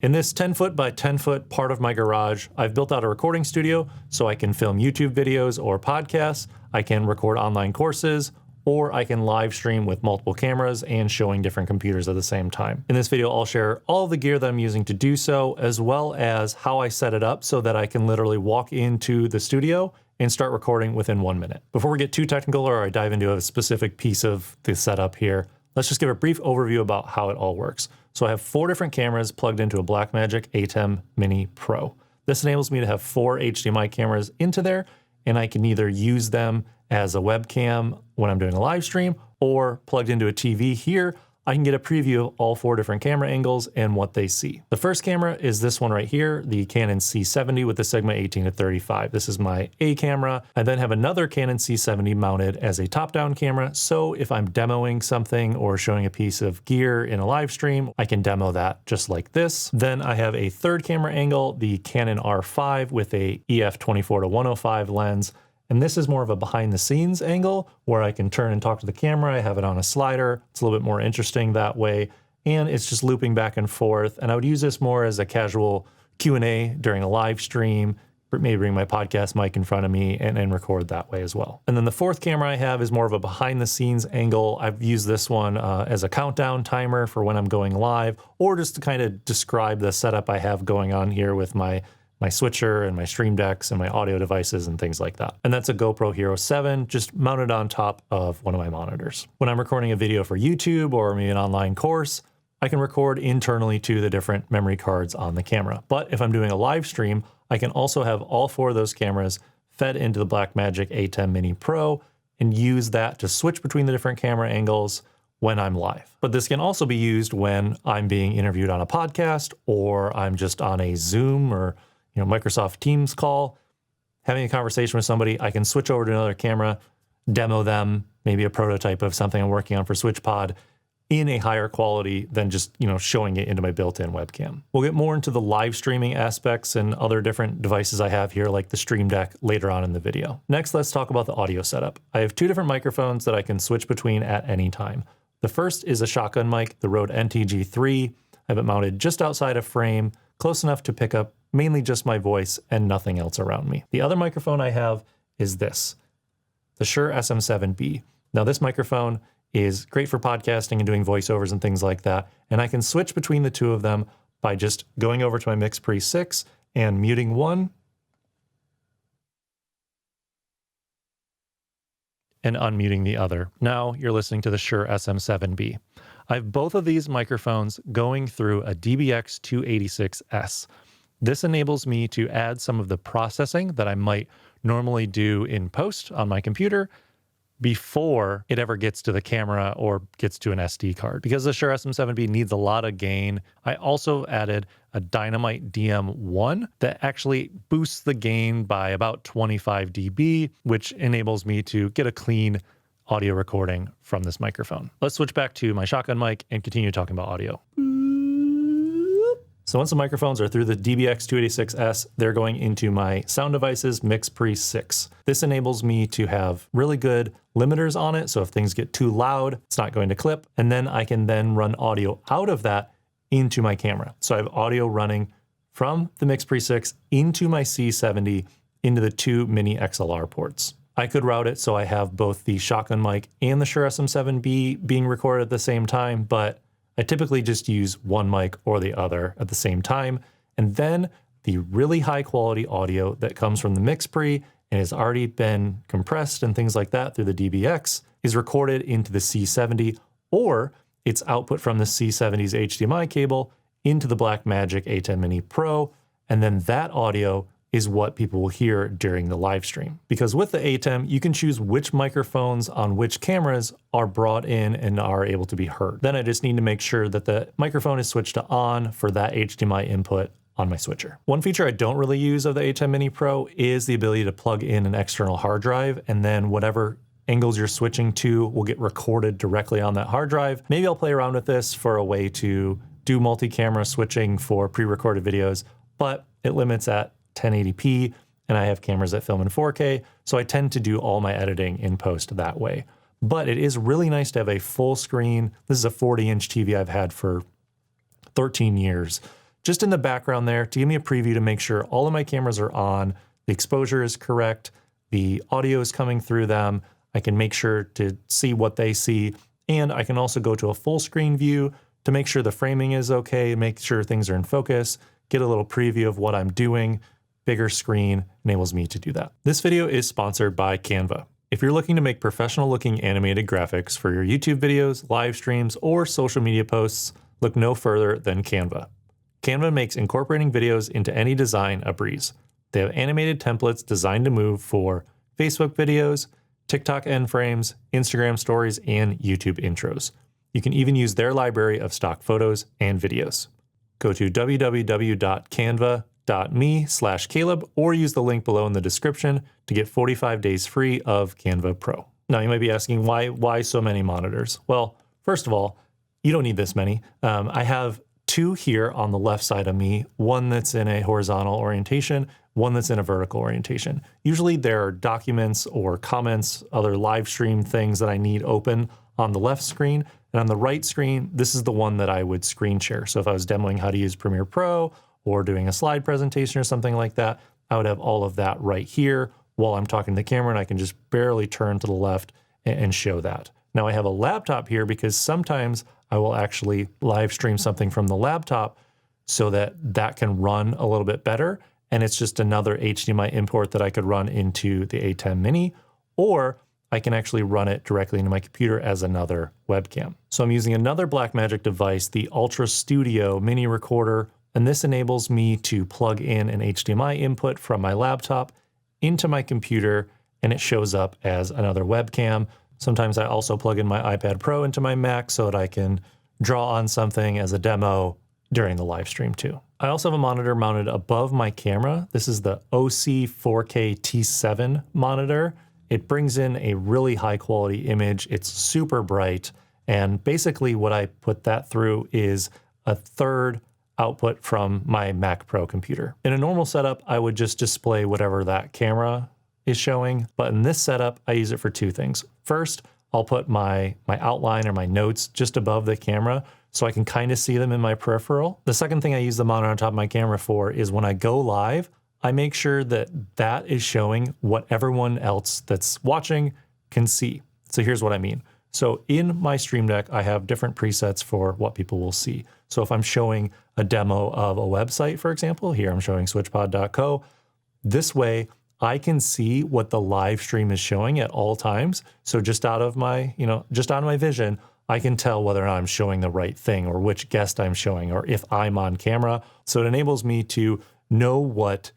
In this 10-foot by 10-foot part of my garage, I've built out a recording studio so I can film YouTube videos or podcasts, I can record online courses, or I can live stream with multiple cameras and showing different computers at the same time. In this video, I'll share all the gear that I'm using to do so, as well as how I set it up so that I can literally walk into the studio and start recording within 1 minute. Before we get too technical or I dive into a specific piece of the setup here, let's just give a brief overview about how it all works. So I have 4 different cameras plugged into a Blackmagic ATEM Mini Pro. This enables me to have 4 HDMI cameras into there, and I can either use them as a webcam when I'm doing a live stream or plugged into a TV here. I can get a preview of all 4 different camera angles and what they see. The first camera is this one right here, the Canon C70 with the Sigma 18-35. This is my A camera. I then have another Canon C70 mounted as a top-down camera. So if I'm demoing something or showing a piece of gear in a live stream, I can demo that just like this. Then I have a third camera angle, the Canon R5 with a EF 24-105 lens. And this is more of a behind the scenes angle where I can turn and talk to the camera. I have it on a slider. It's a little bit more interesting that way. And it's just looping back and forth. And I would use this more as a casual Q&A during a live stream, maybe bring my podcast mic in front of me and record that way as well. And then the fourth camera I have is more of a behind the scenes angle. I've used this one as a countdown timer for when I'm going live, or just to kind of describe the setup I have going on here with my switcher and my stream decks and my audio devices and things like that. And that's a GoPro Hero 7 just mounted on top of one of my monitors. When I'm recording a video for YouTube or maybe an online course, I can record internally to the different memory cards on the camera. But if I'm doing a live stream, I can also have all 4 of those cameras fed into the Blackmagic ATEM Mini Pro and use that to switch between the different camera angles when I'm live. But this can also be used when I'm being interviewed on a podcast, or I'm just on a Zoom or Microsoft Teams call, having a conversation with somebody. I can switch over to another camera, demo them, maybe a prototype of something I'm working on for SwitchPod in a higher quality than just, showing it into my built-in webcam. We'll get more into the live streaming aspects and other different devices I have here, like the Stream Deck, later on in the video. Next, let's talk about the audio setup. I have 2 different microphones that I can switch between at any time. The first is a shotgun mic, the Rode NTG3. I have it mounted just outside of frame, close enough to pick up mainly just my voice and nothing else around me. The other microphone I have is this, the Shure SM7B. Now this microphone is great for podcasting and doing voiceovers and things like that. And I can switch between the 2 of them by just going over to my Mix Pre 6 and muting one and unmuting the other. Now you're listening to the Shure SM7B. I have both of these microphones going through a DBX286S. This enables me to add some of the processing that I might normally do in post on my computer before it ever gets to the camera or gets to an SD card. Because the Shure SM7B needs a lot of gain, I also added a Dynamite DM1 that actually boosts the gain by about 25 dB, which enables me to get a clean audio recording from this microphone. Let's switch back to my shotgun mic and continue talking about audio. So once the microphones are through the DBX286S, they're going into my sound devices Mix Pre 6. This enables me to have really good limiters on it, so if things get too loud, it's not going to clip, and then I can then run audio out of that into my camera. So I have audio running from the Mix Pre 6 into my C70 into the 2 mini XLR ports. I could route it so I have both the shotgun mic and the Shure SM7B being recorded at the same time, but I typically just use one mic or the other at the same time. And then the really high quality audio that comes from the Mix Pre and has already been compressed and things like that through the DBX is recorded into the C70, or it's output from the C70's HDMI cable into the Blackmagic ATEM Mini Pro. And then that audio is what people will hear during the live stream. Because with the ATEM, you can choose which microphones on which cameras are brought in and are able to be heard. Then I just need to make sure that the microphone is switched to on for that HDMI input on my switcher. One feature I don't really use of the ATEM Mini Pro is the ability to plug in an external hard drive, and then whatever angles you're switching to will get recorded directly on that hard drive. Maybe I'll play around with this for a way to do multi-camera switching for pre-recorded videos, but it limits at 1080p, and I have cameras that film in 4K, so I tend to do all my editing in post that way. But it is really nice to have a full screen. This is a 40-inch TV I've had for 13 years, just in the background there to give me a preview to make sure all of my cameras are on, the exposure is correct, the audio is coming through them. I can make sure to see what they see. And I can also go to a full screen view to make sure the framing is okay, make sure things are in focus, get a little preview of what I'm doing. Bigger screen enables me to do that. This video is sponsored by Canva. If you're looking to make professional looking animated graphics for your YouTube videos, live streams, or social media posts, look no further than Canva. Canva makes incorporating videos into any design a breeze. They have animated templates designed to move for Facebook videos, TikTok end frames, Instagram stories, and YouTube intros. You can even use their library of stock photos and videos. Go to www.canva.me/Caleb or use the link below in the description to get 45 days free of Canva Pro. Now you might be asking why so many monitors? Well, first of all, you don't need this many. I have two here on the left side of me, one that's in a horizontal orientation, one that's in a vertical orientation. Usually there are documents or comments, other live stream things that I need open on the left screen. And on the right screen, this is the one that I would screen share. So if I was demoing how to use Premiere Pro or doing a slide presentation or something like that, I would have all of that right here while I'm talking to the camera, and I can just barely turn to the left and show that. Now I have a laptop here because sometimes I will actually live stream something from the laptop so that that can run a little bit better. And it's just another HDMI import that I could run into the ATEM Mini, or I can actually run it directly into my computer as another webcam. So I'm using another Blackmagic device, the Ultra Studio mini recorder, and this enables me to plug in an HDMI input from my laptop into my computer, and it shows up as another webcam. Sometimes I also plug in my iPad Pro into my Mac so that I can draw on something as a demo during the live stream too. I also have a monitor mounted above my camera. This is the OC 4K T7 monitor. It brings in a really high quality image. It's super bright. And basically what I put that through is a third output from my Mac Pro computer. In a normal setup, I would just display whatever that camera is showing. But in this setup, I use it for two things. First, I'll put my outline or my notes just above the camera so I can kind of see them in my peripheral. The second thing I use the monitor on top of my camera for is when I go live, I make sure that that is showing what everyone else that's watching can see. So here's what I mean. So in my Stream Deck, I have different presets for what people will see. So if I'm showing a demo of a website, for example, here I'm showing switchpod.co, this way I can see what the live stream is showing at all times. So just out of my, just out of my vision, I can tell whether or not I'm showing the right thing or which guest I'm showing or if I'm on camera. So it enables me to know what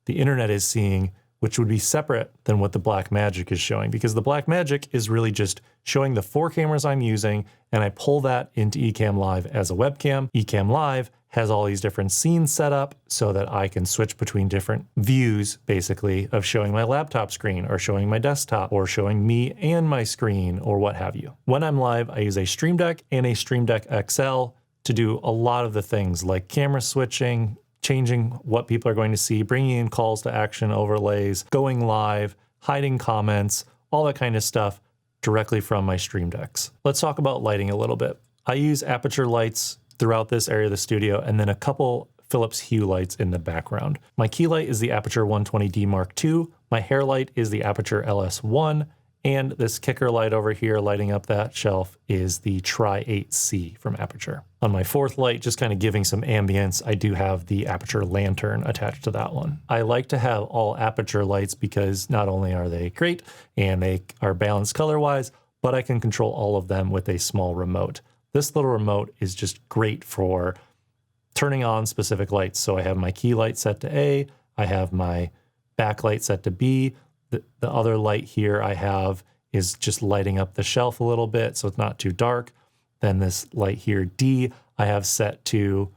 the internet is seeing, which would be separate than what the Blackmagic is showing, because the Blackmagic is really just showing the four cameras I'm using, and I pull that into ECAMM Live as a webcam. ECAMM Live has all these different scenes set up so that I can switch between different views, basically, of showing my laptop screen or showing my desktop or showing me and my screen or what have you. When I'm live, I use a Stream Deck and a Stream Deck XL to do a lot of the things like camera switching, changing what people are going to see, bringing in calls to action overlays, going live, hiding comments, all that kind of stuff directly from my Stream Decks. Let's talk about lighting a little bit. I use aperture lights throughout this area of the studio and then a couple Philips Hue lights in the background. My key light is the Aperture 120D Mark II. My hair light is the Aperture LS1. And this kicker light over here lighting up that shelf is the Tri-8C from Aperture. On my fourth light, just kind of giving some ambience, I do have the Aperture lantern attached to that one. I like to have all Aperture lights because not only are they great and they are balanced color-wise, but I can control all of them with a small remote. This little remote is just great for turning on specific lights. So I have my key light set to A, I have my backlight set to B. The other light here I have is just lighting up the shelf a little bit so it's not too dark. Then this light here, D, I have set to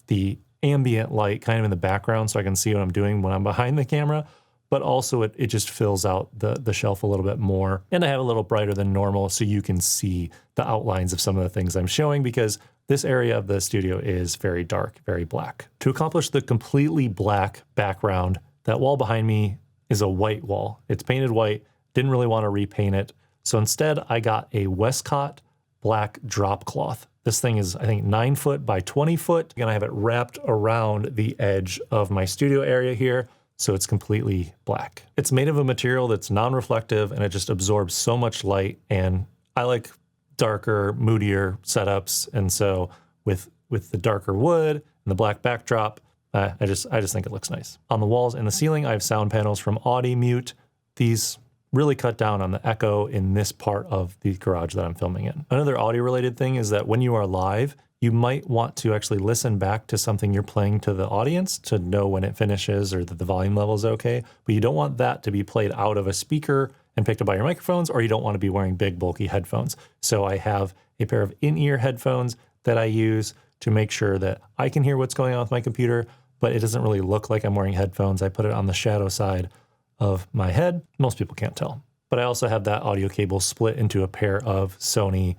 the ambient light kind of in the background so I can see what I'm doing when I'm behind the camera, but also it just fills out the shelf a little bit more. And I have a little brighter than normal so you can see the outlines of some of the things I'm showing because this area of the studio is very dark, very black. To accomplish the completely black background, that wall behind me is a white wall. It's painted white, didn't really want to repaint it. So instead I got a Westcott black drop cloth. This thing is, I think, 9 foot by 20 foot. And I have it wrapped around the edge of my studio area here, so it's completely black. It's made of a material that's non-reflective and it just absorbs so much light. And I like darker, moodier setups. And so with the darker wood and the black backdrop, I just think it looks nice. On the walls and the ceiling, I have sound panels from Audi Mute. These really cut down on the echo in this part of the garage that I'm filming in. Another audio related thing is that when you are live, you might want to actually listen back to something you're playing to the audience to know when it finishes or that the volume level is okay. But you don't want that to be played out of a speaker and picked up by your microphones, or you don't want to be wearing big bulky headphones. So I have a pair of in-ear headphones that I use to make sure that I can hear what's going on with my computer, but it doesn't really look like I'm wearing headphones. I put it on the shadow side of my head. Most people can't tell. But I also have that audio cable split into a pair of Sony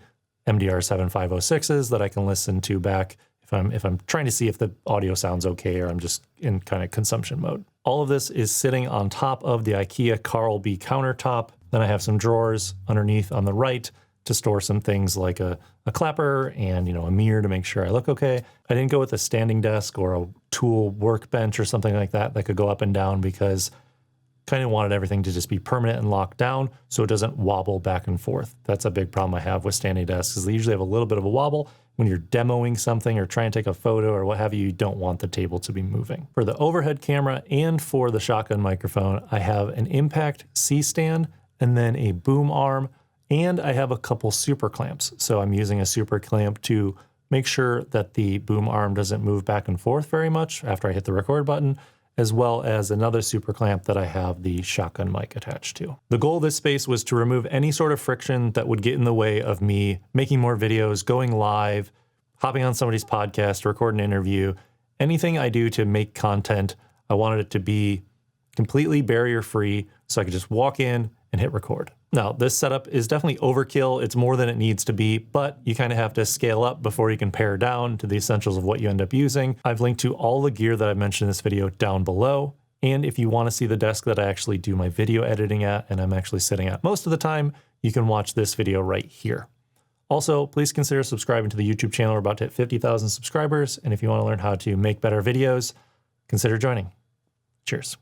MDR7506s that I can listen to back if I'm trying to see if the audio sounds okay or I'm just in kind of consumption mode. All of this is sitting on top of the IKEA Carl B countertop. Then I have some drawers underneath on the right to store some things like a clapper and, a mirror to make sure I look okay. I didn't go with a standing desk or a tool workbench or something like that could go up and down because kind of wanted everything to just be permanent and locked down so it doesn't wobble back and forth. That's a big problem I have with standing desks is they usually have a little bit of a wobble. When you're demoing something or trying to take a photo or what have you, you don't want the table to be moving. For the overhead camera and for the shotgun microphone, I have an impact C-stand and then a boom arm, and I have a couple super clamps. So I'm using a super clamp to make sure that the boom arm doesn't move back and forth very much after I hit the record button, as well as another super clamp that I have the shotgun mic attached to. The goal of this space was to remove any sort of friction that would get in the way of me making more videos, going live, hopping on somebody's podcast, record an interview. Anything I do to make content, I wanted it to be completely barrier-free so I could just walk in and hit record. Now, this setup is definitely overkill. It's more than it needs to be, but you kind of have to scale up before you can pare down to the essentials of what you end up using. I've linked to all the gear that I've mentioned in this video down below. And if you want to see the desk that I actually do my video editing at, and I'm actually sitting at most of the time, you can watch this video right here. Also, please consider subscribing to the YouTube channel. We're about to hit 50,000 subscribers. And if you want to learn how to make better videos, consider joining. Cheers.